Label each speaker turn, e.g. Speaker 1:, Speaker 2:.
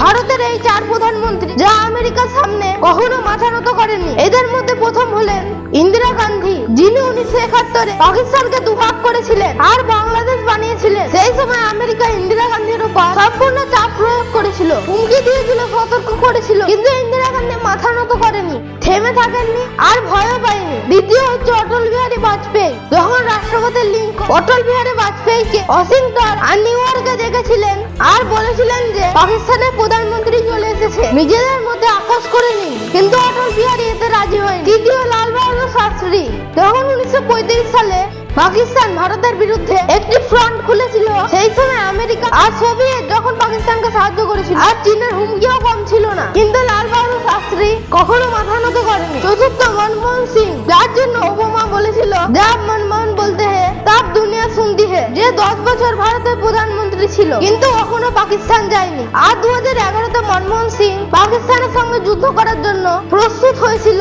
Speaker 1: ভারতের এই চার প্রধানমন্ত্রী যা আমেরিকার সামনে কখনো মাথা নত করেনি। এদের মধ্যে প্রথম হলেন ইন্দিরা গান্ধী, যিনি 1971-এ পাকিস্তানকে দুভাগ করেছিলেন আর বাংলাদেশ বানিয়েছিলেন। সেই সময় আমেরিকা ইন্দিরা গান্ধীর উপর সম্পূর্ণ চাপ প্রয়োগ করেছিল, হুমকি দিয়েছিল, সতর্ক করেছিল, কিন্তু ইন্দিরা গান্ধী মাথা নত করেনি, থেমে থাকেননি আর ভয়ও পায়নি। দ্বিতীয় হচ্ছে অটল বিহারী বাজপেয়ী। যখন রাষ্ট্রপতি লিঙ্কন অটল বিহারী বাজপেয়ীকে ওয়াশিংটন আর নিউ ইয়র্কে দেখেছিলেন আর বলেছিলেন যে পাকিস্তানের প্রধানমন্ত্রী চলে এসেছে, নিজেদের মধ্যে আপোষ করে নিন, কিন্তু অটল বিহারী এতে রাজি হয়নি। তৃতীয় লাল বাহাদুর শাস্ত্রী, যখন 1935 সালে পাকিস্তান ভারতের বিরুদ্ধে একটি ফ্রন্ট খুলেছিল, সেই সময় আমেরিকা আর সোভিয়েত যখন পাকিস্তানকে সাহায্য করেছিল আর চীনের হুমকিও কম ছিল না, কিন্তু লাল বাহাদুর শাস্ত্রী কখনো মাথা নত করেনি। চতুর্থ মনমোহন সিং, যার জন্য ওবামা বলেছিল যাব মনমোহন বলতে হে তব দুনিয়া শুনতি হে, যে 10 বছর ভারতের প্রধানমন্ত্রী ছিল কিন্তু কখনো পাকিস্তান যায়নি। আর 2011-তে মনমোহন সিং পাকিস্তানের সঙ্গে যুদ্ধ করার জন্য প্রস্তুত হয়েছিল।